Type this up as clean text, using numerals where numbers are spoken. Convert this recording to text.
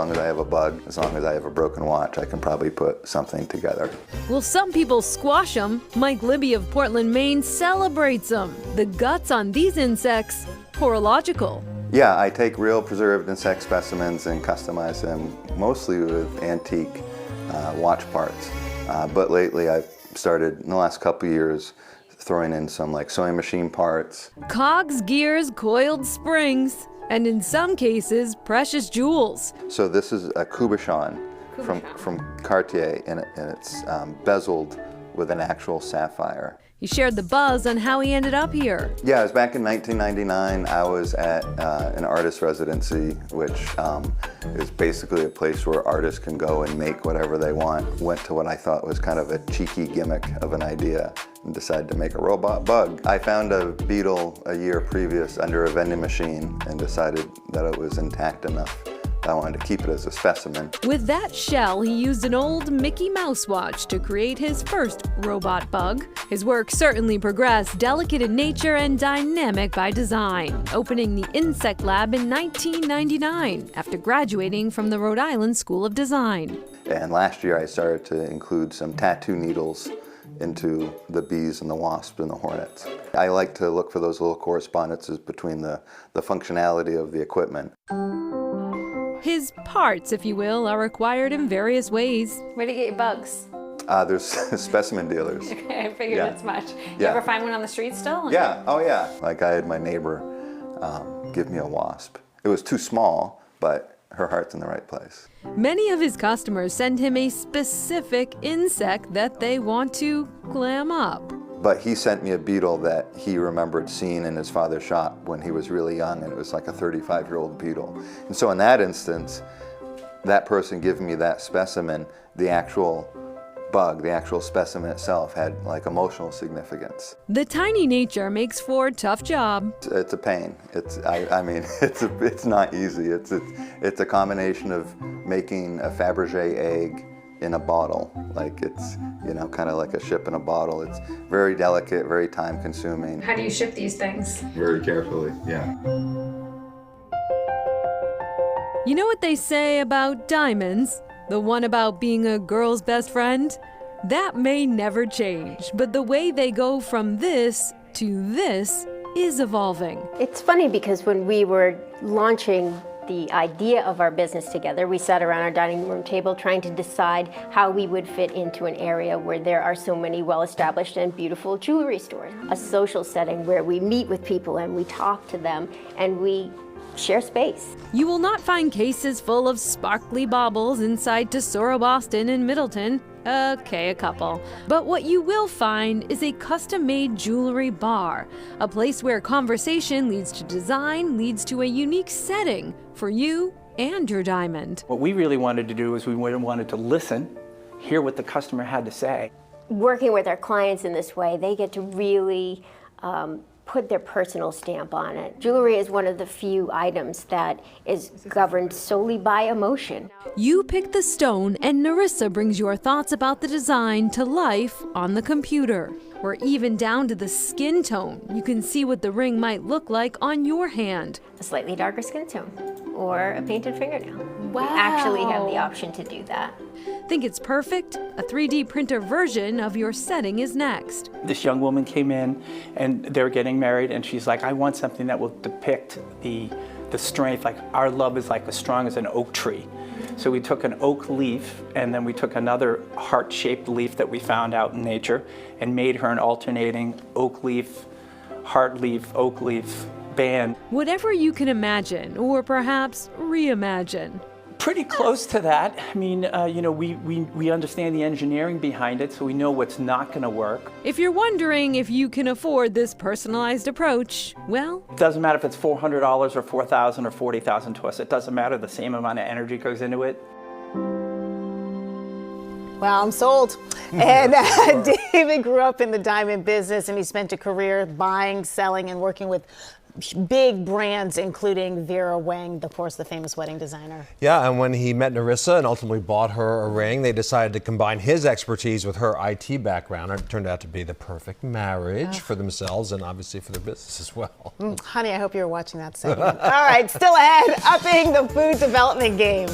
long as I have a bug, as long as I have a broken watch, I can probably put something together. Well, some people squash them. Mike Libby of Portland, Maine celebrates them. The guts on these insects, horological. Yeah, I take real preserved insect specimens and customize them mostly with antique watch parts. But lately I've started, in the last couple of years, throwing in some like sewing machine parts. Cogs, gears, coiled springs, and in some cases, precious jewels. So this is a Kubochon from Cartier, and it's bezeled with an actual sapphire. He shared the buzz on how he ended up here. Yeah, it was back in 1999. I was at an artist residency, which is basically a place where artists can go and make whatever they want. Went to what I thought was kind of a cheeky gimmick of an idea and decided to make a robot bug. I found a beetle a year previous under a vending machine and decided that it was intact enough. I wanted to keep it as a specimen. With that shell, he used an old Mickey Mouse watch to create his first robot bug. His work certainly progressed, delicate in nature and dynamic by design, opening the Insect Lab in 1999 after graduating from the Rhode Island School of Design. And last year I started to include some tattoo needles into the bees and the wasps and the hornets. I like to look for those little correspondences between the functionality of the equipment. His parts, if you will, are acquired in various ways. Where do you get your bugs? There's specimen dealers. Okay, I figured as much. You Yeah. ever find one on the street still? Yeah, oh yeah. Like I had my neighbor give me a wasp. It was too small, but her heart's in the right place. Many of his customers send him a specific insect that they want to glam up. But he sent me a beetle that he remembered seeing in his father's shop when he was really young, and it was like a 35-year-old beetle. And so in that instance, that person giving me that specimen, the actual bug, the actual specimen itself had like emotional significance. The tiny nature makes for a tough job. It's a pain. I mean, it's not easy. It's a combination of making a Fabergé egg in a bottle. Like it's, you know, kind of like a ship in a bottle. It's very delicate, very time consuming. How do you ship these things? Very carefully, yeah. You know what they say about diamonds? The one about being a girl's best friend? That may never change, but the way they go from this to this is evolving. It's funny because when we were launching the idea of our business together, we sat around our dining room table trying to decide how we would fit into an area where there are so many well-established and beautiful jewelry stores. A social setting where we meet with people and we talk to them and we share space. You will not find cases full of sparkly baubles inside Tesoro Boston and Middleton. Okay, a couple. But what you will find is a custom-made jewelry bar, a place where conversation leads to design, leads to a unique setting for you and your diamond. What we really wanted to do is we wanted to listen, hear what the customer had to say. Working with our clients in this way, they get to really put their personal stamp on it. Jewelry is one of the few items that is governed solely by emotion. You pick the stone, and Narissa brings your thoughts about the design to life on the computer. Or even down to the skin tone. You can see what the ring might look like on your hand. A slightly darker skin tone or a painted fingernail. Wow. We actually have the option to do that. Think it's perfect? A 3D printer version of your setting is next. This young woman came in and they're getting married and she's like, I want something that will depict the strength, like our love is like as strong as an oak tree. So we took an oak leaf and then we took another heart-shaped leaf that we found out in nature and made her an alternating oak leaf, heart leaf, oak leaf band. Whatever you can imagine, or perhaps reimagine. Pretty close to that. I mean, you know, we understand the engineering behind it, so we know what's not going to work. If you're wondering if you can afford this personalized approach, well, It doesn't matter if it's $400 or $4,000 or $40,000 to us. It doesn't matter. The same amount of energy goes into it. Well, I'm sold. And David grew up in the diamond business, and he spent a career buying, selling, and working with big brands, including Vera Wang, of course, the famous wedding designer. Yeah, and when he met Narissa and ultimately bought her a ring, they decided to combine his expertise with her IT background. It turned out to be the perfect marriage for themselves and obviously for their business as well. Honey, I hope you were watching that segment. All right, still ahead, upping the food development game.